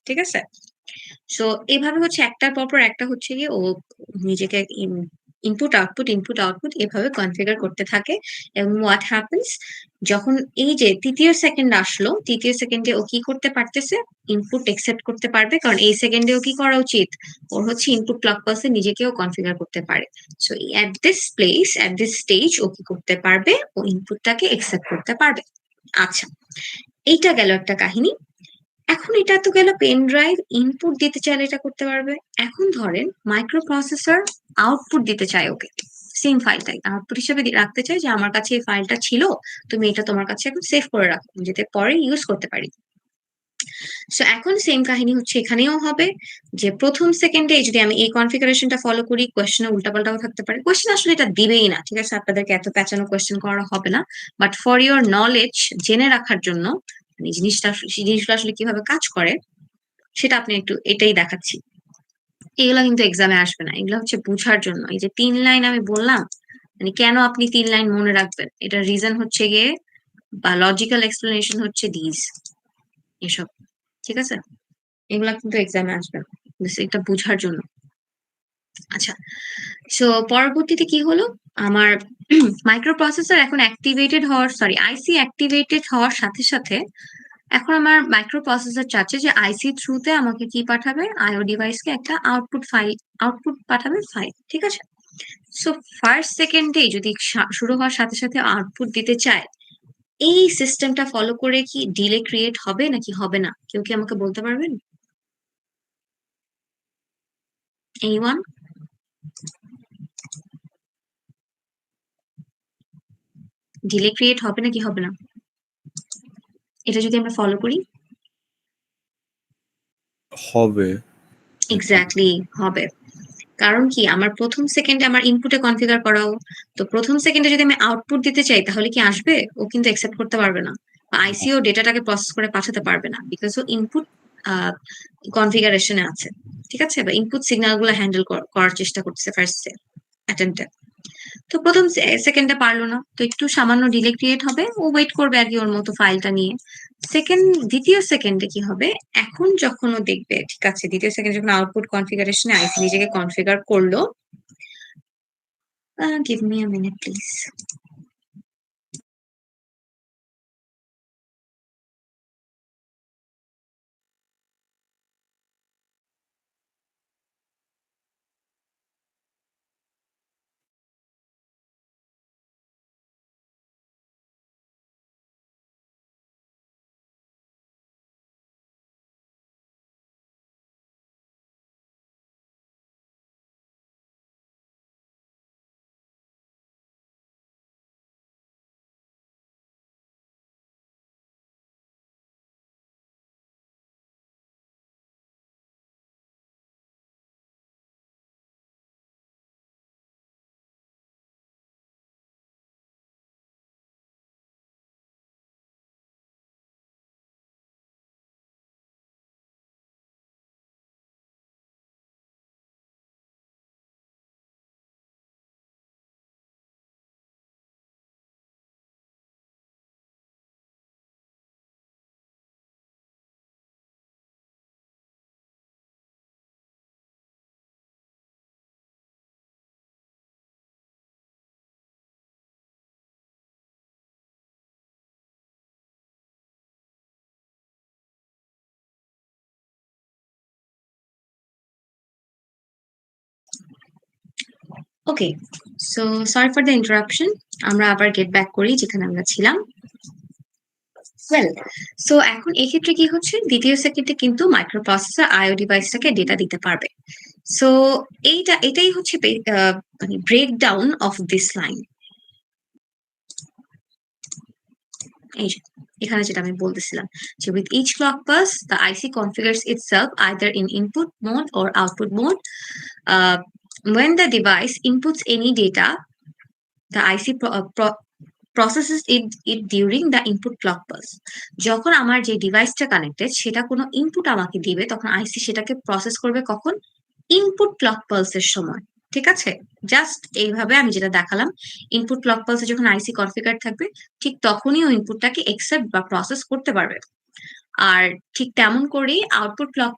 ঠিক আছে? সো এভাবে হচ্ছে একটার পর একটা হচ্ছে গিয়ে ও নিজেকে ইনপুট আউটপুট এভাবে কনফিগার করতে থাকে এবং হোয়াট হ্যাপেন্স যখন এই যে ৩য় সেকেন্ড আসলো, ৩য় সেকেন্ডে ও কি করতে পারতেছে? ইনপুট একসেপ্ট করতে পারবে। কারণ এই সেকেন্ডেও কি করা উচিত? ওর হচ্ছে ইনপুট ক্লক পালসে নিজেকেও কনফিগার করতে পারে। So at this place, at this stage ও কি করতে পারবে? ও ইনপুটটাকে একসেপ্ট করতে পারবে। আচ্ছা, এইটা গেল একটা কাহিনী। এখন এটা তো গেল পেন ড্রাইভ, ইনপুট দিতে চাইলে এটা করতে পারবে। এখন ধরেন মাইক্রো প্রসেসর আউটপুট দিতে চায় ওকে, সেম ফাইলটাই আউটপুট হিসেবে রাখতে চাই যে আমার কাছে এই ফাইলটা ছিল, তুমি এটা তোমার কাছে এখন সেভ করে রাখো, যাতে পরে ইউজ করতে পারি। সো এখন সেম কাহিনী হচ্ছে এখানেও হবে যে প্রথম সেকেন্ডে যদি আমি এই কনফিগারেশনটা ফলো করি, কোয়েশ্চেনে উল্টাপাল্টাও থাকতে পারে। কোয়েশ্চেন আসলে এটা দিবেই না, ঠিক আছে? আপনাদেরকে এত প্যাচানো কোয়েশ্চেন করা হবে না। বাট ফর ইওর নলেজ, জেনে রাখার জন্য মানে জিনিসগুলো আসলে কিভাবে কাজ করে সেটা আপনি একটু এটাই দেখাচ্ছি। এগুলো কিন্তু এক্সামে আসবে না, এগুলো হচ্ছে বুঝার জন্য। এই যে ৩ লাইন আমি বললাম, মানে কেন আপনি ৩ লাইন মনে রাখবেন, এটার রিজন হচ্ছে গিয়ে বা লজিক্যাল এক্সপ্লেনেশন হচ্ছে এসব, ঠিক আছে? এগুলা কিন্তু এক্সামে আসবে না, এটা বুঝার জন্য। আচ্ছা, সো পরবর্তীতে কি হলো, আমার মাইক্রো প্রসেসর এখন আইসি অ্যাক্টিভেটেড হওয়ার সাথে সাথে এখন আমার মাইক্রো প্রসেসর চাচ্ছে যে আইসি থ্রুতে আমাকে কি পাঠাবে, আইও ডিভাইসকে একটা আউটপুট পাঠাবে ফাইল, ঠিক আছে? সো ফার্স্ট সেকেন্ডে যদি শুরু হওয়ার সাথে সাথে আউটপুট দিতে চায়, এই সিস্টেমটা ফলো করে কি ডিলে ক্রিয়েট হবে নাকি হবে না? কেউ কি আমাকে বলতে পারবেন? এনিওয়ান? ডিলে ক্রিয়েট হবে নাকি হবে না, এটা যদি আমরা ফলো করি? হবে। এক্স্যাক্টলি, হবে। কারণ কি, আমার প্রথম সেকেন্ডে আমার ইনপুটে কনফিগার করাও, তো প্রথম সেকেন্ডে যদি আমি আউটপুট দিতে চাই তাহলে কি আসবে? ও কিন্তু অ্যাকসেপ্ট করতে পারবে না, বা আইসিও ডেটাটাকে প্রসেস করে পাঠাতে পারবে না, বিকজ ও ইনপুট কনফিগারেশনে আছে, ঠিক আছে? বা ইনপুট সিগন্যাল গুলো হ্যান্ডেল করার চেষ্টা করতেছে ফার্স্ট অ্যাটেম্পটে। তো প্রথম সেকেন্ডে পারলো না, তো একটু সামান্য ডিলে ক্রিয়েট হবে, ও ওয়েট করবে আর কি ওর মতো ফাইলটা নিয়ে। দ্বিতীয় সেকেন্ডে কি হবে, এখন যখন ও দেখবে ঠিক আছে, দ্বিতীয় সেকেন্ডে যখন আউটপুট কনফিগারেশনে আইসি নিজেকে কনফিগার করলো, give me a minute please. Okay, so sorry for the interruption. আমরা আবার গেট ব্যাক করি যেখানে আমরা ছিলাম। ওয়েল, সো এখন এক্ষেত্রে কি হচ্ছে, দ্বিতীয় সেকেন্ডে কিন্তু মাইক্রো প্রসেসর আইও ডিভাইসটাকে ডেটা দিতে পারবে। সো এটাই হচ্ছে মানে break down of this line. এই যে এখানে যেটা আমি বলতেছিলাম যে with each clock pulse the IC configures itself either in input mode or output mode. uh, when the device inputs any data, the IC processes it during the input clock pulse. যখন আমার যে ডিভাইসটা connected সেটা কোনো input আমাকে দিবে, তখন আইসি সেটাকে প্রসেস করবে কখন? ইনপুট ক্লক পালসের সময়, ঠিক আছে? জাস্ট এইভাবে আমি যেটা দেখালাম, ইনপুট ক্লক পালসে যখন আইসি কনফিগার থাকবে ঠিক তখনই ও ইনপুটটাকে একসেপ্ট বা প্রসেস করতে পারবে। আর ঠিক তেমন করেই আউটপুট ক্লক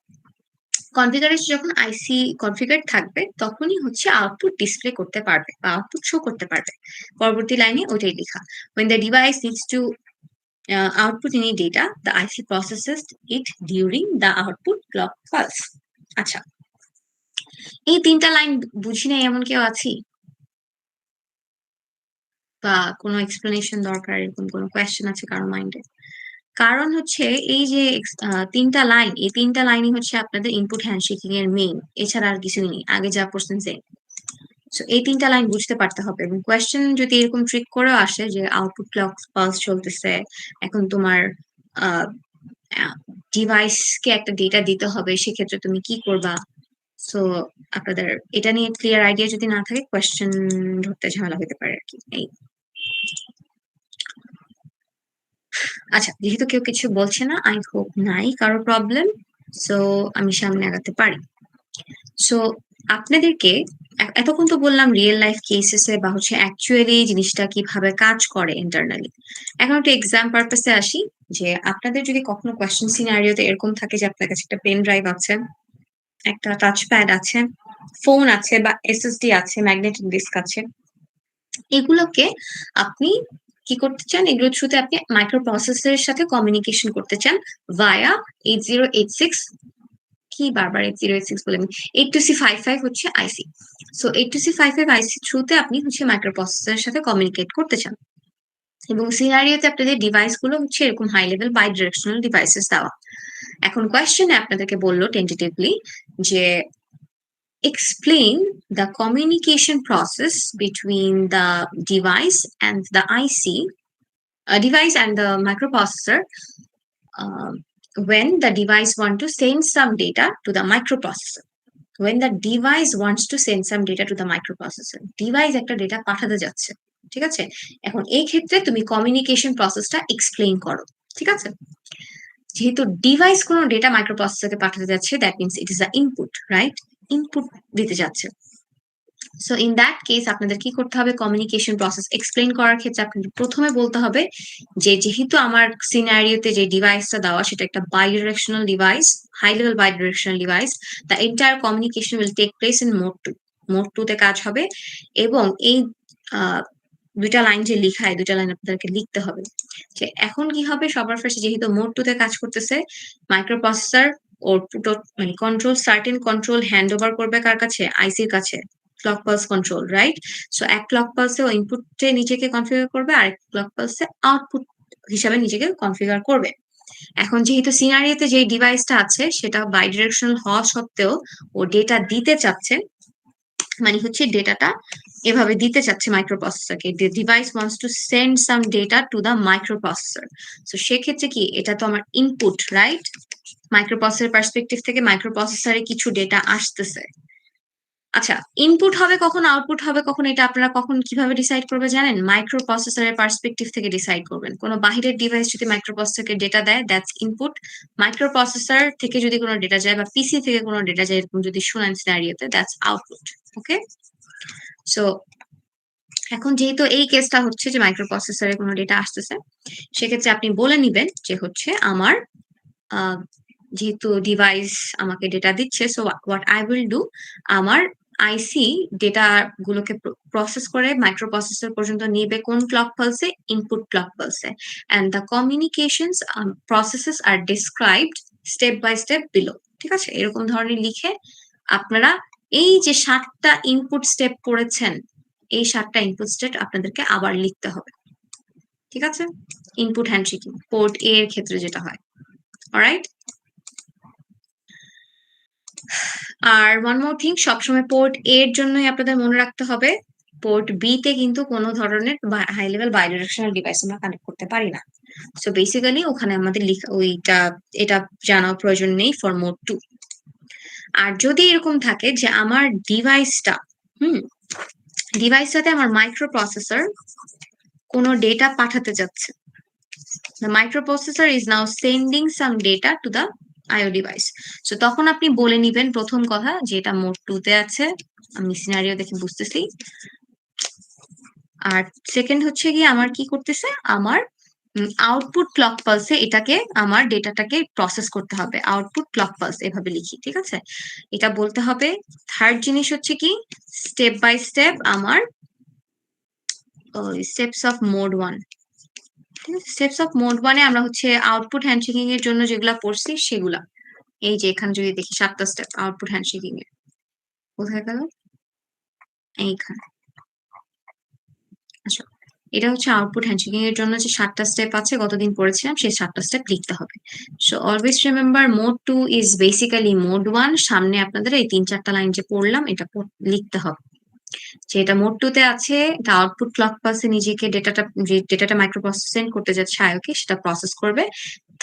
কনফিগারে যখন আইসি কনফিগার থাকবে তখনই হচ্ছে আউটপুট ডিসপ্লে করতে পারবে বা আউটপুট শো করতে পারবে। পরবর্তী লাইনে ওইটাই লেখা, when the device needs to output any data, the IC processes it during the output clock pulse. আচ্ছা, এই তিনটা লাইন বুঝি নাই এমন কেউ আছি, বা কোনো এক্সপ্লেনেশন দরকার, এরকম কোনো কোয়েশ্চেন আছে কারো মাইন্ডে? কারণ হচ্ছে এই যে তিনটা লাইন, এই তিনটা লাইনই হচ্ছে আপনাদের ইনপুট হ্যান্ডশেকিং এর মেইন, এছাড়া আর কিছুই নেই, আগে যা পড়ছেন সেম। সো এই তিনটা লাইন বুঝতে পারতে হবে, এবং কোয়েশ্চেন যদি এরকম ট্রিক করেও আসে যে আউটপুট ক্লক পালস চলতেছে, এখন তোমার ডিভাইসকে একটা ডেটা দিতে হবে, সেক্ষেত্রে তুমি কি করবা? সো আপনাদের এটা নিয়ে ক্লিয়ার আইডিয়া যদি না থাকে, কোয়েশ্চেন ধরতে ঝামেলা হতে পারে আর কি। এই আচ্ছা, যেহেতু কেউ কিছু বলছে না, আই হোপ নাই কারো প্রবলেম, সো আমি সামনে আগাতে পারি। সো আপনাদেরকে এতক্ষণ তো বললাম রিয়েল লাইফ কেসেসে বা হচ্ছে অ্যাকচুয়ালি জিনিসটা কিভাবে কাজ করে ইন্টারনালি। এখন একটু এক্সাম পারপাসে আসি, যে আপনাদের যদি কখনো কোয়েশ্চেন সিনারিওতে এরকম থাকে যে আপনার কাছে একটা পেন ড্রাইভ আছে, একটা টাচ প্যাড আছে, ফোন আছে, বা এসএসডি আছে, ম্যাগনেটিক ডিস্ক আছে, এগুলোকে আপনি কি করতে চান, এগুলোর থ্রুতে আপনি মাইক্রো প্রসেসরের সাথে কমিউনিকেশন করতে চান ভায়া 8086, কি বারবার 8086 বলে, 82C55 হচ্ছে আইসি। সো 82C55 আইসি থ্রুতে আপনি হচ্ছে মাইক্রো প্রসেসরের সাথে কমিউনিকেট করতে চান, এবং সিনারিওতে আপনাদের ডিভাইস গুলো হচ্ছে এরকম high level bidirectional devices দেওয়া। এখন কোয়েশ্চেনে আপনাদেরকে বললো টেন্টেটিভলি যে explain the communication process between the device and the IC, device and the microprocessor, um, when the device want to send some data to the microprocessor. When the device wants to send some data to the microprocessor, device একটা data পাঠাতে যাচ্ছে, ঠিক আছে? এখন এই ক্ষেত্রে তুমি communication প্রসেসটা এক্সপ্লেইন করো, ঠিক আছে? যেহেতু ডিভাইস কোনো ডেটা মাইক্রোপ্রসেসরকে পাঠাতে যাচ্ছে, that means it is a input, right? Input দিতে যাচ্ছে। সো ইন দ্যাট কেস আপনাদের কি করতে হবে, কমিউনিকেশন প্রসেস এক্সপ্লেইন করার ক্ষেত্রে আপনাদের প্রথমে বলতে হবে যে যেহেতু আমার সিনারিওতে যে ডিভাইসটা দেওয়া সেটা একটা bidirectional device, high level bidirectional device, the entire communication will take place in mode 2। Mode 2 তে কাজ হবে, এবং এই দুইটা লাইন যে লিখা, এই দুইটা লাইন আপনাদেরকে লিখতে হবে। যে এখন কি হবে, সবার ফার্স্টে যেহেতু মোড 2 তে কাজ করতেছে, মাইক্রোপ্রসেসর ওর মানে control, certain control hand over করবে কার কাছে, আইসির কাছে, clock pulse control, right? So এক ক্লক পালসে ও ইনপুটে নিজেকে কনফিগার করবে, আর এক ক্লক পালসে আউটপুট হিসাবে নিজেকে কনফিগার করবে। এখন যেহেতু সিনারিওতে যে ডিভাইসটা আছে সেটা বাইডিরেকশনাল হওয়া সত্ত্বেও ও ডেটা দিতে চাচ্ছে, মানে হচ্ছে ডেটাটা এভাবে দিতে চাচ্ছে মাইক্রোপ্রসেসরকে, device wants to send some data to the microprocessor. So সেক্ষেত্রে কি, এটা তো আমার ইনপুট, রাইট? মাইক্রোপ্রসেসরের পার্সপেক্টিভ থেকে মাইক্রোপ্রসেসরে কিছু ডেটা আসতেছে। আচ্ছা, ইনপুট হবে কখন, আউটপুট হবে কখন, এটা আপনারা কখন কিভাবে ডিসাইড করবে জানেন? মাইক্রো প্রসেসরের পার্সপেক্টিভ থেকে ডিসাইড করবেন। কোনো বাহিরের ডিভাইস যদি মাইক্রো প্রসেসরকে ডেটা দেয়, দ্যাটস ইনপুট। মাইক্রো প্রসেসর থেকে যদি কোনো ডেটা যায় বা পিসি থেকে কোনো ডেটা যায়, এরকম যদি শুনেন সিনারিওতে, দ্যাটস আউটপুট। ওকে, সো এখন যেহেতু এই কেসটা হচ্ছে যে মাইক্রো প্রসেসরে কোনো ডেটা আসতেছে, সেক্ষেত্রে আপনি বলে নিবেন যে হচ্ছে আমার যেহেতু ডিভাইস আমাকে ডেটা দিচ্ছে, so what I will do, আমার আইসি ডেটা গুলোকে প্রসেস করে মাইক্রো প্রসেসর পর্যন্ত নিবে কোন ক্লক পালসে, ইনপুট ক্লক পালসে, and the communications processes are described step by step below. ঠিক আছে, এরকম ধরনের লিখে আপনারা এই যে 7টা ইনপুট স্টেপ পড়েছেন, এই 7টা ইনপুট স্টেপ আপনাদেরকে আবার লিখতে হবে, ঠিক আছে? ইনপুট হ্যান্ডশেকিং পোর্ট এ এর ক্ষেত্রে যেটা হয়, অলরাইট? আর ওয়ান মোর থিং, সবসময় পোর্ট এ এর জন্যই আপনাদের মনে রাখতে হবে, পোর্ট বি তে কিন্তু কোনো ধরনের হাই লেভেল বাইডিরেকশনাল ডিভাইস আমরা কানেক্ট করতে পারি না। সো বেসিক্যালি ওখানে আমাদের এটা জানার প্রয়োজন নেই ফর মোড 2। আর যদি এরকম থাকে যে আমার ডিভাইসটা ডিভাইসটাতে আমার মাইক্রো প্রসেসর কোনো ডেটা পাঠাতে যাচ্ছে, the microprocessor is now sending some data to the IO device. So তখন আপনি বলে নিবেন প্রথম কথা যে এটা মোড 2 তে আছে, আমি সিনারিও দেখে বুঝতেছি। আর সেকেন্ড হচ্ছে গিয়ে আমার কি করতেছে, আমার আউটপুট ক্লক পালসে এটাকে আমার ডেটাটাকে প্রসেস করতে হবে। আউটপুট ক্লক পালস এভাবে লিখি, ঠিক আছে? এটা বলতে হবে। থার্ড জিনিস হচ্ছে কি, স্টেপ বাই স্টেপ আমার স্টেপস অফ মোড 1। ঠিক আছে, স্টেপস অফ মোড 1-এ আমরা হচ্ছে আউটপুট হ্যান্ডশেকিং এর জন্য যেগুলা পড়ছি সেগুলা। এই যে এখানে যদি দেখি 7টা স্টেপ আউটপুট হ্যান্ডশেকিং এর। কোথায় গেল? এইখানে। আচ্ছা, এটা হচ্ছে আউটপুট হ্যান্ডশেকিং এর জন্য যে 7টা স্টেপ আছে, গতদিন পড়েছিলাম, সেই 7টা স্টেপ লিখতে হবে। So always remember mode 2 is basically mode 1। সামনে আপনাদের এই 3-4টা লাইন যে পড়লাম এটা লিখতে হবে যে এটা মোড 2 তে আছে, এটা আউটপুট ক্লক পালসে নিজেকে ডেটাটা মাইক্রো প্রসেসিং করতে যাচ্ছে আইওকে, সেটা প্রসেস করবে।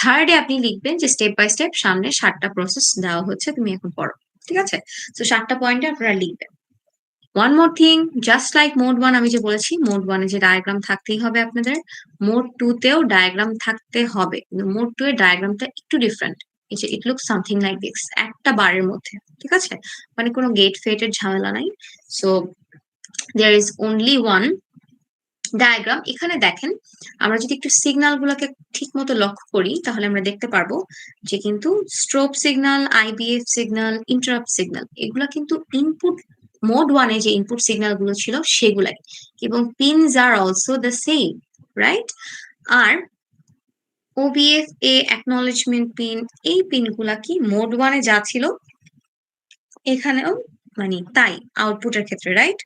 থার্ডে আপনি লিখবেন যে স্টেপ বাই স্টেপ সামনে 7টা প্রসেস দেওয়া হচ্ছে, তুমি এখন পড়ো। ঠিক আছে, তো 7টা পয়েন্টে আপনারা লিখবেন। One more thing, just like mode 1 আমি যে বলেছি, মোড 1-এ যে ডায়াগ্রাম থাকতেই হবে আপনাদের, মোড 2 তেও ডায়াগ্রাম থাকতে হবে। কিন্তু মোড 2 এর ডায়াগ্রামটা একটু ডিফারেন্ট। এই যে ইট লুক সামথিং লাইক দিস, একটা বারের মধ্যে। ঠিক আছে, মানে কোনো গেট ফেটের ঝামেলা নাই। So there is only one diagram. এখানে দেখেন, আমরা যদি একটু সিগন্যাল গুলোকে ঠিক মতো লক্ষ্য করি তাহলে আমরা দেখতে পারবো যে কিন্তু strobe signal, IBF signal, interrupt signal, এগুলা কিন্তু ইনপুট মোড 1-এ যে ইনপুট সিগন্যাল গুলো ছিল সেগুলাই, এবং pins are also the same, right? আর ওবিএফ এ অ্যাকনলেজমেন্ট পিন, এই পিনগুলা কি মোড 1-এ যা ছিল এখানেও মানে তাই আউটপুটের ক্ষেত্রে, রাইট?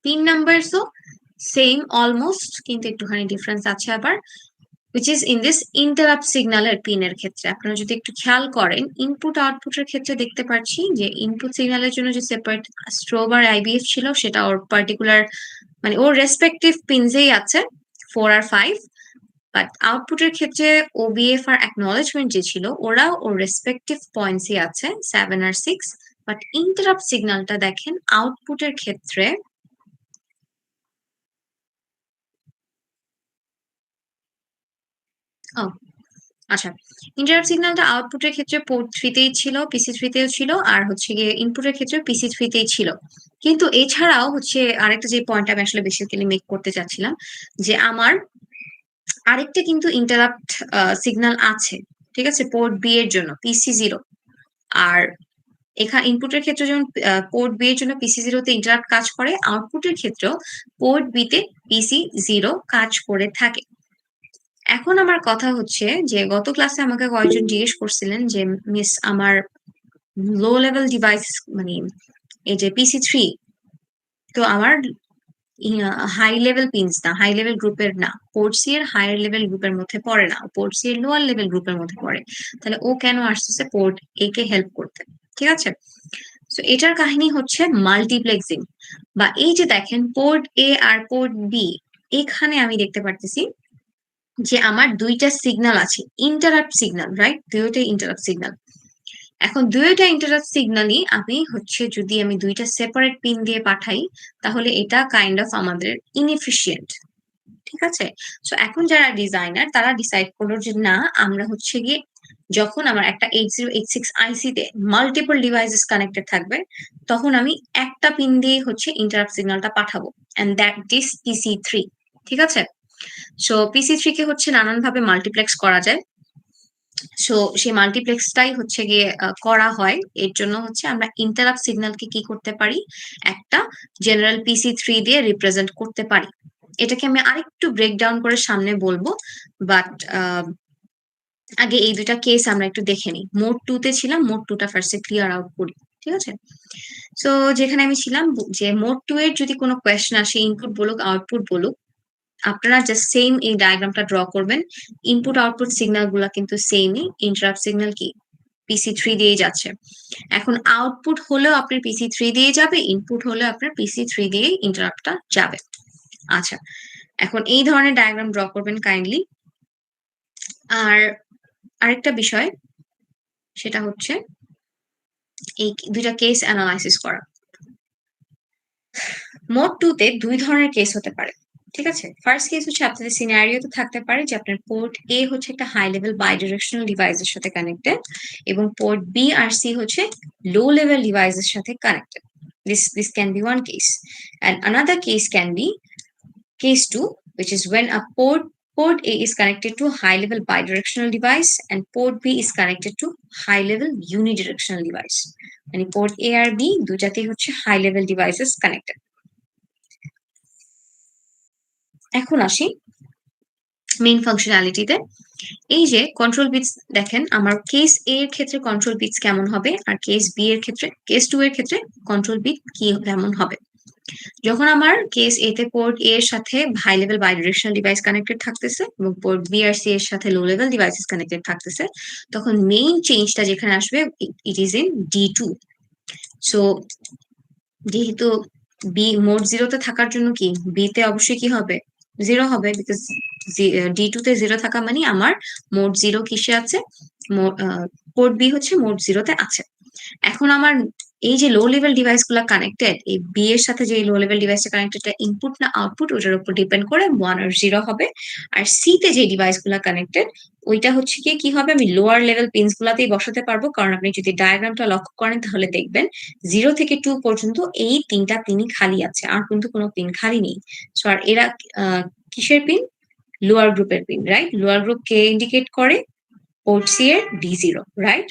পিন নাম্বারসও সেম অলমোস্ট, কিন্তু একটুখানি ডিফারেন্স আছে আবার, which is in this interrupt signal এর পিনের ক্ষেত্রে। আপনারা যদি একটু খেয়াল করেন ইনপুট আউটপুটের ক্ষেত্রে দেখতে পাচ্ছি যে ইনপুট সিগন্যালের জন্য যে সেপারেট স্ট্রোব আর আইবিএফ ছিল সেটা ওর পার্টিকুলার মানে ওর রেসপেক্টিভ পিনসেই আছে 4 আর 5, বাট আউটপুটের ক্ষেত্রে ওবিএফ আর অ্যাকনলেজমেন্ট যে ছিল ওরাও ওর রেসপেক্টিভ পয়েন্টসই আছে 7 আর 6। বাট ইন্টারাপ্ট সিগন্যালটা দেখেন আউটপুটের ক্ষেত্রে ও আচ্ছা, ইন্টারাপ্ট সিগন্যালটা আউটপুটের ক্ষেত্রে পোর্ট 3 তেই ছিল, পিসি 3 তেও ছিল, আর হচ্ছে গিয়ে ইনপুটের ক্ষেত্রে পিসি 3 তেই ছিল। কিন্তু এছাড়াও হচ্ছে আরেকটা যে পয়েন্ট আমি আসলে বেসিক্যালি মেক করতে চাচ্ছিলাম যে আমার আরেকটা কিন্তু ইন্টারাপ্ট সিগন্যাল আছে, ঠিক আছে, পোর্ট বি এর জন্য পিসি 0। আর এখানে ইনপুটের ক্ষেত্রে যেমন পোর্ট বি এর জন্য পিসি 0 তে ইন্টারাপ্ট কাজ করে, আউটপুটের ক্ষেত্রেও পোর্ট বি তে পিসি 0 কাজ করে থাকে। এখন আমার কথা হচ্ছে যে গত ক্লাসে আমাকে কয়েকজন জিজ্ঞেস করছিলেন যে মিস আমার লো লেভেল ডিভাইস মানে এই যে পিসি 3, তো আমার হাই লেভেল পিনস না, হাই লেভেল গ্রুপের না, পোর্ট সি এর হায়ার লেভেল গ্রুপের মধ্যে পড়ে না, পোর্ট সি এর লোয়ার লেভেল গ্রুপের মধ্যে পড়ে, তাহলে ও কেন আসতেছে পোর্ট এ কে হেল্প করতে? ঠিক আছে, তো এটার কাহিনী হচ্ছে মাল্টিপ্লেক্সিং, বা এই যে দেখেন পোর্ট এ আর পোর্ট বি, এখানে আমি দেখতে পারতেছি যে আমার দুইটা সিগন্যাল আছে, ইন্টারাপ্ট সিগন্যাল, রাইট? দুইটাই ইন্টারাপ্ট সিগন্যাল। এখন দুইটা ইন্টারাপ্ট সিগন্যালই আমি হচ্ছে যদি আমি দুইটা সেপারেট পিন দিয়ে পাঠাই তাহলে এটা কাইন্ড অফ আমাদের ইনএফিশিয়েন্ট। ঠিক আছে, সো এখন যারা ডিজাইনার তারা ডিসাইড করলো যে না, আমরা হচ্ছে গিয়ে যখন আমার একটা 8086 আইসি তে মাল্টিপল ডিভাইসেস কানেক্টেড থাকবে তখন আমি একটা পিন দিয়ে হচ্ছে ইন্টারাপ্ট সিগন্যালটা পাঠাবো, এন্ড দ্যাট ইজ পিসি 3। ঠিক আছে, সো পিসি 3 কে হচ্ছে নানান ভাবে মাল্টিপ্লেক্স করা যায়। সো সেই মাল্টিপ্লেক্সটাই হচ্ছে গিয়ে করা হয়, এর জন্য হচ্ছে আমরা ইন্টারাপ্ট সিগন্যালকে কি করতে পারি, একটা জেনারেল পিসি 3 দিয়ে রিপ্রেজেন্ট করতে পারি। এটাকে আমি আরেকটু ব্রেকডাউন করে সামনে বলবো, বাট আগে এই দুইটা কেস আমরা একটু দেখে নিই। মোড 2 তে ছিলাম, মোড 2টা ফার্স্টে ক্লিয়ার আউট করি। ঠিক আছে, সো যেখানে আমি ছিলাম যে মোড 2 এর যদি কোনো কোয়েশ্চেন আসে, ইনপুট বলুক আউটপুট বলুক, আপনারা জাস্ট সেম এই ডায়াগ্রামটা ড্র করবেন। ইনপুট আউটপুট সিগন্যাল গুলা কিন্তু সেমই, ইন্টারাপ্ট সিগন্যাল কি পিসি 3 দিয়েই যাচ্ছে। এখন আউটপুট হলেও আপনার পিসি 3 দিয়ে যাবে, ইনপুট হলেও আপনার পিসি 3 দিয়েই ইন্টারাপ্টটা যাবে। আচ্ছা, এখন এই ধরনের ডায়াগ্রাম ড্র করবেন কাইন্ডলি। আর আরেকটা বিষয় সেটা হচ্ছে এই দুইটা কেস অ্যানালাইসিস করা। মোড 2 তে দুই ধরনের কেস হতে পারে। ঠিক আছে, ফার্স্ট কেস হচ্ছে আপনাদের সিনারিও তো থাকতে পারে যে আপনার পোর্ট এ হচ্ছে একটা হাই লেভেল বাইডিরেকশনাল ডিভাইসের সাথে কানেক্টেড এবং পোর্ট বি আর সি হচ্ছে লো লেভেল ডিভাইসের সাথে connected. This can be one case, and another case can be case 2, which is when a port Port A is connected to high level bidirectional device and port B is connected to high level unidirectional device. মানে port A R B দুটাতেই হচ্ছে high level devices connected. এখন আসি main ফাংশনালিটিতে। এই যে control bits দেখেন আমার case এ এর ক্ষেত্রে কন্ট্রোল বিটস কেমন হবে আর কেস বি এর ক্ষেত্রে কেস 2 এর ক্ষেত্রে কন্ট্রোল বিট কি কেমন হবে। যখন আমার কেস এ তে পোর্ট এ এর সাথে high level bidirectional device connected থাকতেছে এবং পোর্ট বি আর সি এর সাথে লো লেভেল ডিভাইসেস কানেক্টেড থাকতেছে, তখন মেইন চেঞ্জটা যেখানে আসবে it is in D2. So যেহেতু বি মোড 0 তে থাকার জন্য কি বি তে অবশ্যই কি হবে 0 হবে, বিকজ D2 তে 0 থাকা মানে আমার মোড 0 কিসে আছে, পোর্ট বি হচ্ছে মোড 0 তে আছে। এখন আমার এই যে লো লেভেল ডিভাইস গুলা কানেক্টেড, এই বি এর সাথে যে লো লেভেল ডিভাইসটা কানেক্টেড ইনপুট না আউটপুট ওটার উপর ডিপেন্ড করে 1 আর 0 হবে। আর সি তে যে ডিভাইস গুলা কানেক্টেড ওইটা হচ্ছে কি হবে আমি লোয়ার লেভেল পিনস গুলাতেই বসাতে পারবো, কারণ আপনি যদি ডায়াগ্রামটা লক্ষ্য করেন তাহলে দেখবেন 0 থেকে 2 পর্যন্ত এই তিনটা পিনই খালি আছে, আর কিন্তু কোনো পিন খালি নেই। সো আর এরা কিসের পিন, লোয়ার গ্রুপের পিন, রাইট? লোয়ার গ্রুপ কে ইন্ডিকেট করে পোর্ট সি এর D0, রাইট?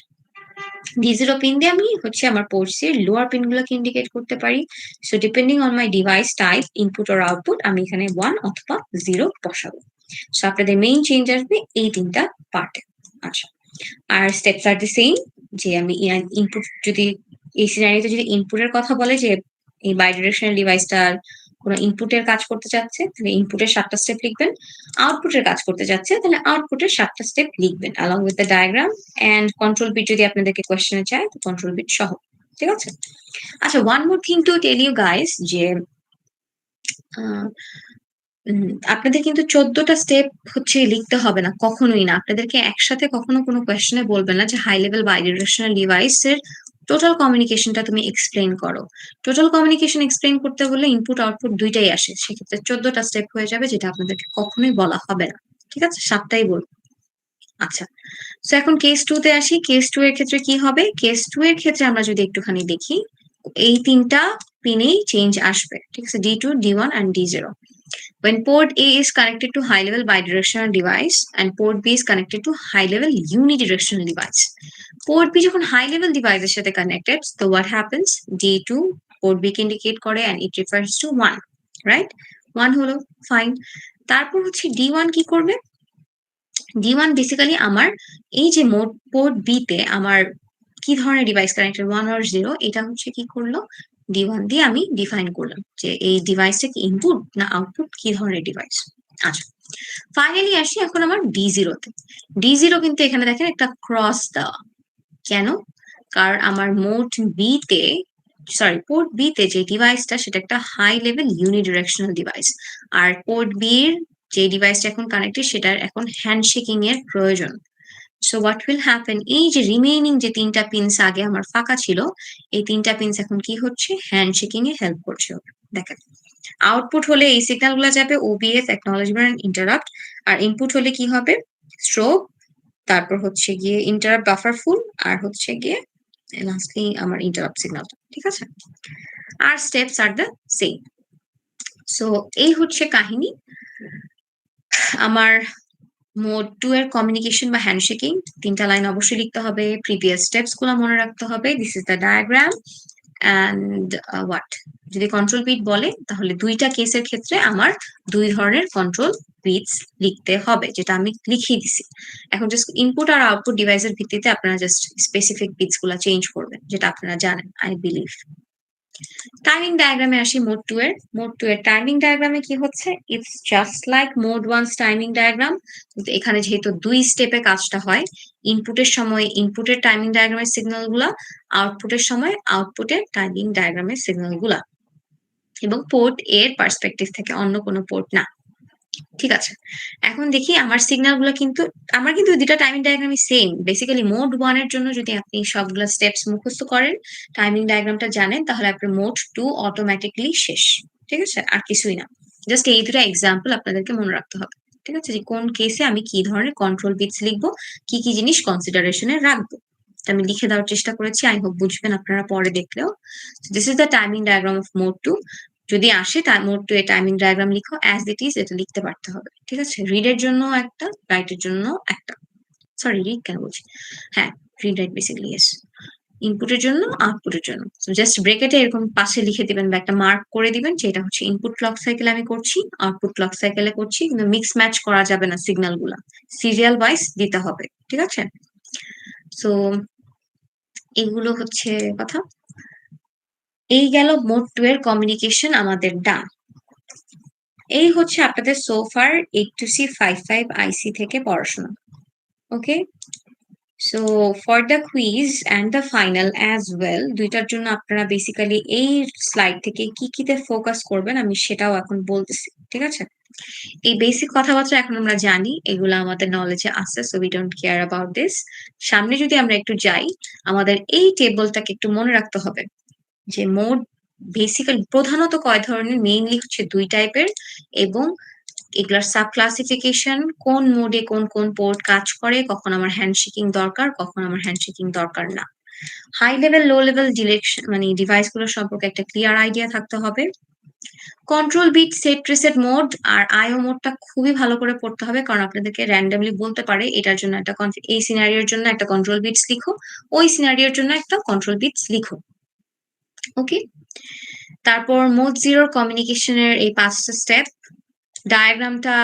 D0 পিন দিয়ে আমি হচ্ছে আমার পোর্টস এর লোয়ার পিন গুলোকে ইন্ডিকেট করতে পারি। So depending on my device type input or output আমি এখানে 1 অথবা 0 বসাবো। সো আপনাদের মেইন চেঞ্জ আসবে এই তিনটা পার্টে। আচ্ছা, আর স্টেপস আর দি সেম, যে আমি ইনপুট যদি এই সিনারিওতে যদি ইনপুটের কথা বলে যে এই বাইডিরেকশনাল ডিভাইসটার কোনো ইনপুটের কাজ করতে চাচ্ছে তাহলে ইনপুটের 7টা স্টেপ লিখবেন, আউটপুটের কাজ করতে যাচ্ছে তাহলে আউটপুটের 7টা স্টেপ লিখবেন along with the diagram and control bit যদি আপনাদেরকে কোশ্চেনে চায় তো কন্ট্রোল বিট সহ। ঠিক আছে? আচ্ছা, one more thing to tell you guys যে আহ, আপনাদের কিন্তু 14টা স্টেপ হচ্ছে লিখতে হবে না, কখনোই না। আপনাদেরকে একসাথে কখনো কোনো কোয়েশ্চেনে বলবে না যে হাই লেভেল বাইডিরেকশনাল ডিভাইসের টোটাল কমিউনিকেশনটা তুমি এক্সপ্লেইন করো। টোটাল কমিউনিকেশন এক্সপ্লেইন করতে বললে ইনপুট আউটপুট দুইটাই আসে, সেক্ষেত্রে 14টা স্টেপ হয়ে যাবে, যেটা আপনাদেরকে কখনোই বলা হবে না। ঠিক আছে, 7টাই বলবো। আচ্ছা, তো এখন কেস 2 তে আসি। কেস 2 এর ক্ষেত্রে কি হবে? কেস 2 এর ক্ষেত্রে আমরা যদি একটুখানি দেখি, এই তিনটা পিনেই চেঞ্জ আসবে। ঠিক আছে, D2, D1 and D0. When port A is connected to high level bidirectional device and port B is connected to high level unidirectional device. Port B যখন high level device এর সাথে connected, so what happens? D2 port B K indicate করে and it refers to 1, right? 1 হলো, fine. তারপর হচ্ছে D1 কি করবে? D1 basically আমার এই যে পোর্ট বি তে আমার কি ধরনের ডিভাইস কানেক্টেড 1 আর 0, এটা হচ্ছে কি করলো D1 দিয়ে আমি ডিফাইন করলাম যে এই ডিভাইসটা কি ইনপুট না আউটপুট, কি ধরনের ডিভাইস। আচ্ছা, ফাইনালি আসি এখন আমার D0 তে। D0 কিন্তু এখানে দেখেন একটা ক্রস দেওয়া, কেন? কারণ আমার পোর্ট বি তে যে ডিভাইসটা সেটা একটা হাই লেভেল ইউনিডিরেকশনাল ডিভাইস, আর পোর্ট বি এর যে ডিভাইসটা এখন কানেক্টেড সেটার এখন হ্যান্ডশেকিং এর প্রয়োজন। সো হোয়াট উইল হ্যাপেন, এই যে রিমেইনিং যে তিনটা পিনস আগে আমার ফাঁকা ছিল, এই তিনটা পিনস এখন কি হচ্ছে হ্যান্ডশেকিং এ হেল্প করছে। দেখেন, আউটপুট হলে এই সিগন্যাল গুলো যাবে ওবিএস অ্যাকনলেজমেন্ট ইন্টারাপ্ট, আর ইনপুট হলে কি হবে স্ট্রোব, তারপর হচ্ছে গিয়ে ইন্টারাপ্ট বাফার ফুল, আর হচ্ছে গিয়ে লাস্টলি আমার ইন্টারাপ্ট সিগন্যালটা। ঠিক আছে, আর steps are the same. So এই হচ্ছে কাহিনী। আমার মোড 2 এর কমিউনিকেশন বা হ্যান্ডশেকিং, তিনটা লাইন অবশ্যই লিখতে হবে, প্রিভিয়াস স্টেপস গুলো মনে রাখতে হবে, this is the diagram and what. যদি কন্ট্রোল বিট বলে তাহলে দুইটা কেসের ক্ষেত্রে আমার দুই ধরনের কন্ট্রোল বিটস লিখতে হবে, যেটা আমি লিখিয়ে দিছি। এখন জাস্ট ইনপুট আর আউটপুট ডিভাইসের ভিত্তিতে আপনারা জাস্ট স্পেসিফিক বিটস গুলা চেঞ্জ করবেন, যেটা আপনারা জানেন আই বিলিভ। টাইমিং ডায়াগ্রামে আসি মোড 2 এর। মোড 2 এর টাইমিং ডায়াগ্রামে কি হচ্ছে, it's just like mode 1 timing diagram, কিন্তু এখানে যেহেতু 2 স্টেপে কাজটা হয়, ইনপুটের সময় ইনপুটের টাইমিং ডায়াগ্রামের সিগন্যাল গুলা, আউটপুটের সময় আউটপুটের টাইমিং ডায়াগ্রামের সিগন্যাল গুলা, এবং পোর্ট এর পার্সপেক্টিভ থেকে, অন্য কোনো পোর্ট না। ঠিক আছে, এখন দেখি আমার সিগন্যাল গুলো কিন্তু আমার কিন্তু দুইটা টাইমিং ডায়াগ্রামই সেম। বেসিক্যালি মোড 1 এর জন্য যদি আপনি সবগুলো স্টেপস মুখস্থ করেন, টাইমিং ডায়াগ্রামটা জানেন, তাহলে আপনার মোড 2 অটোমেটিকলি শেষ। ঠিক আছে, আর কিছুই না। জাস্ট এই দুটো এক্সাম্পল আপনাদেরকে মনে রাখতে হবে। ঠিক আছে, যে কোন কেসে আমি কি ধরনের কন্ট্রোল বিটস লিখবো, কি কি জিনিস কনসিডারেশনে রাখবো, আমি লিখে দেওয়ার চেষ্টা করেছি। আই হোপ বুঝবেন আপনারা পরে দেখলেও। This is the timing diagram of mode 2. যদি আসে তার মোড টু এ টাইমিং ডায়াগ্রাম লিখো, অ্যাজ ইট ইজ এটা লিখতে পারতে হবে। ঠিক আছে, রিডের জন্য একটা, রাইটের জন্য একটা, সরি রিড কেন বলছি, হ্যাঁ রিড রাইট বেসিক্যালি ইয়েস, ইনপুটের জন্য আউটপুটের জন্য। জাস্ট ব্রেকেটে এরকম পাশে লিখে দিবেন বা একটা মার্ক করে দিবেন যে এটা হচ্ছে ইনপুট ক্লক সাইকেল আমি করছি, আউটপুট ক্লক সাইকেলে করছি, কিন্তু মিক্স ম্যাচ করা যাবে না, সিগন্যাল গুলা সিরিয়াল ওয়াইজ দিতে হবে। ঠিক আছে, সো এগুলো হচ্ছে কথা। এই গেল মোড টু এর কমিউনিকেশন আমাদের ডান। এই হচ্ছে আপনাদের সোফার 8C55 আইসি থেকে পড়াশোনা। Okay, so for the quiz and the final as well, দুইটার জন্য আপনারা বেসিক্যালি এই স্লাইড থেকে কি কিতে ফোকাস করবেন আমি সেটাও এখন বলতেছি। ঠিক আছে, এই বেসিক কথাবার্তা এখন আমরা জানি, এগুলো আমাদের নলেজে আছে, so we don't care about this. সামনে যদি আমরা একটু যাই, আমাদের এই টেবলটাকে একটু মনে রাখতে হবে যে মোড বেসিক্যালি প্রধানত কয় ধরনের, মেইনলি হচ্ছে দুই টাইপের, এবং এগুলার সাব ক্লাসিফিকেশন, কোন মোডে কোন কোন পোর্ট কাজ করে, কখন আমার হ্যান্ডশেকিং দরকার, কখন আমার হ্যান্ডশেকিং দরকার না। High level low level direction মানে ডিভাইস গুলো সম্পর্কে একটা ক্লিয়ার আইডিয়া থাকতে হবে। Control bit, set reset mode আর আইও মোডটা খুবই ভালো করে পড়তে হবে, কারণ আপনাদেরকে র্যান্ডমলি বলতে পারে এটার জন্য একটা এই সিনারিওর জন্য একটা কন্ট্রোল বিটস লিখো, ওই সিনারিওর জন্য একটা কন্ট্রোল বিটস লিখো। ওকে, তারপর মোড জিরোর কমিউনিকেশনের এই 5টা স্টেপ, ডায়াগ্রামটা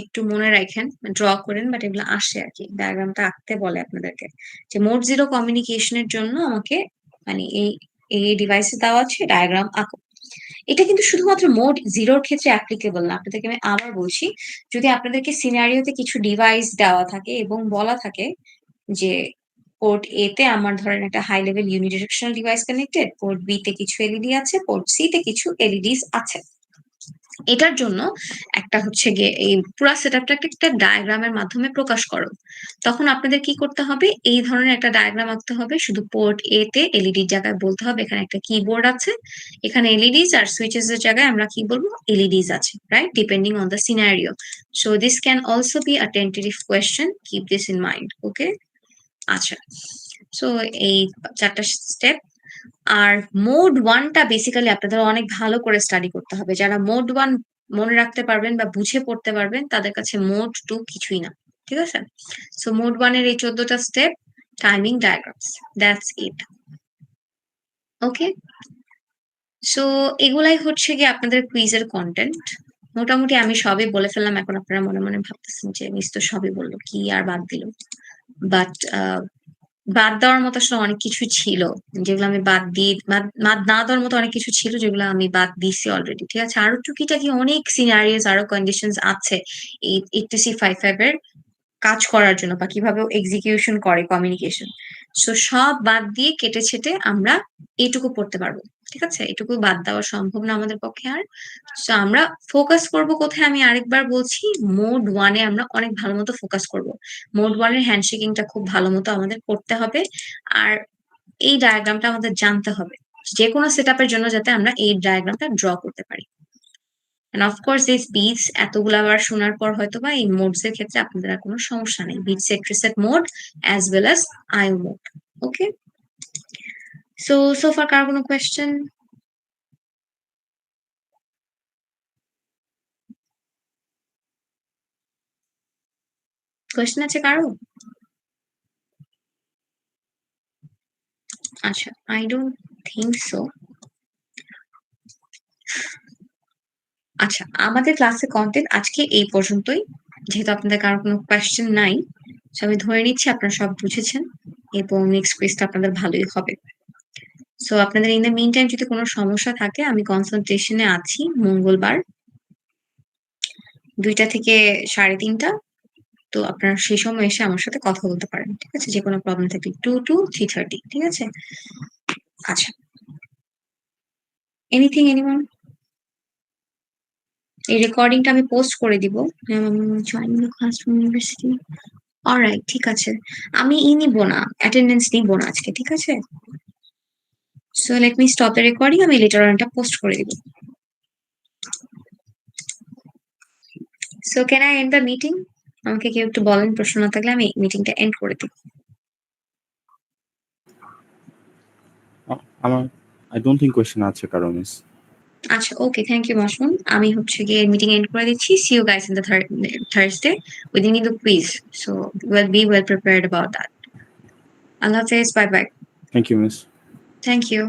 একটু মনে রাখেন, ড্র করেন, বাট এগুলো আসে আর কি, ডায়াগ্রামটা আঁকতে বলে আপনাদেরকে যে মোড জিরো কমিউনিকেশনের জন্য আমাকে মানে এই এই ডিভাইসে দেওয়া আছে ডায়াগ্রাম আঁকো। এটা কিন্তু শুধুমাত্র মোড জিরোর ক্ষেত্রে অ্যাপ্লিকেবল না, আপনাদেরকে আমি আবার বলছি, যদি আপনাদেরকে সিনারিওতে কিছু ডিভাইস দেওয়া থাকে এবং বলা থাকে যে পোর্ট এ তে আমার ধরেন একটা high level unidirectional device connected, port B তে কিছু এলইডি আছে, পোর্ট সি তে কিছু এলইডিস আছে, এটার জন্য একটা হচ্ছে গিয়ে এই পুরা সেটআপটাকে একটা ডায়াগ্রামের মাধ্যমে প্রকাশ করো, তখন আপনাদের কি করতে হবে, এই ধরনের একটা ডায়াগ্রাম আঁকতে হবে, শুধু পোর্ট এ তে এলইডির জায়গায় বলতে হবে এখানে একটা কিবোর্ড আছে, এখানে এলইডিস, আর সুইচেস এর জায়গায় আমরা কি বলবো, এলইডিস আছে, right, depending on the scenario. So this can also be a tentative question, keep this in mind. Okay, আচ্ছা, সো এই 4টা স্টেপ। আর মোড ওয়ানটা বেসিক্যালি আপনাদের অনেক ভালো করে স্টাডি করতে হবে, যারা মোড ওয়ান মনে রাখতে পারবেন বা বুঝে পড়তে পারবেন তাদের কাছে মোড টু কিছুই না। ঠিক আছে, সো মোড ওয়ানের এই 14টা step, timing diagrams, that's it. Okay, so এগুলাই হচ্ছে কি আপনাদের কুইজের কন্টেন্ট। মোটামুটি আমি সবই বলে ফেললাম, এখন আপনারা মনে মনে ভাবতেছেন যে মিস তো সবই বললো, কি আর বাদ দিল, বাট বাদ দেওয়ার মতো আসলে অনেক কিছু ছিল, যেগুলো আমি বাদ দিয়ে বাদ না দেওয়ার মতো অনেক কিছু ছিল যেগুলো আমি বাদ দিছি অলরেডি। ঠিক আছে, আরো টুকিটাকি অনেক সিনারিওস, আরো কন্ডিশনস আছে এই 8C55 এর কাজ করার জন্য, বা কিভাবে এক্সিকিউশন করে কমিউনিকেশন, সো সব বাদ দিয়ে কেটে ছেটে আমরা এইটুকু পড়তে পারবো। ঠিক আছে, এটুকু বাদ দেওয়া সম্ভব না আমাদের পক্ষে আর। সো আমরা ফোকাস করব কোথায়, আমি আরেকবার বলছি, মোড ওয়ানে আমরা অনেক ভালো মতো ফোকাস করব, মোড ওয়ানের হ্যান্ডশেকিংটা খুব ভালো মতো আমাদের করতে হবে, আর এই ডায়াগ্রামটা আমাদের জানতে হবে, যে কোনো সেট আপের জন্য যাতে আমরা এই ডায়াগ্রামটা ড্র করতে পারি। And of course এই বিটস এতগুলা বার শোনার পর হয়তো বা এই মোডস এর ক্ষেত্রে আপনাদের আর কোনো সমস্যা নেই, bit set reset mode as well as IO mode. Okay, so far কার কোনো কোয়েশ্চেন? কোয়েশ্চেন আছে কারো? আচ্ছা, আই ডোন্ট থিংক সো। আচ্ছা, আমাদের ক্লাসে কন্টেন্ট আজকে এই পর্যন্তই, যেহেতু আপনাদের কারো কোনো কোয়েশ্চেন নাই, তো আমি ধরে নিচ্ছি আপনারা সব বুঝেছেন এবং নেক্সট কুইজটা আপনাদের ভালোই হবে। সো আপনাদের ইন দ্য মিন টাইম যদি কোনো সমস্যা থাকে, আমি কনসালটেশনে আছি মঙ্গলবার 2টা থেকে 3:30, তো আপনারা সেই সময় এসে আমার সাথে কথা বলতে পারেন। ঠিক আছে, যে কোনো প্রবলেম থাকলে 2 to 3:30। ঠিক আছে, আচ্ছা, এনিথিং এনিওয়ান? এই রেকর্ডিংটা আমি পোস্ট করে দিব। Joining the classroom university, alright, ঠিক আছে, আমি নিব না, অ্যাটেন্ডেন্স নিব না আজকে। ঠিক আছে, so let me stop the recording, আমি লেটার অনটা পোস্ট করে দিব। So can I end the meeting? আমাকে কেউ একটু বলেন, প্রশ্ন না থাকলে আমি মিটিংটা এন্ড করে দিই। আমার আই ডোন্ট থিঙ্ক কোয়েশ্চেন আছে কারো মিস। আচ্ছা। আচ্ছা, ওকে, থ্যাংক ইউ মাসুম। আমি হচ্ছে গিয়ে মিটিং এন্ড করে দিচ্ছি। See you guys in the Thursday with the quiz. So we'll be well prepared about that. Allah Hafiz. Bye bye. Thank you, miss. Thank you.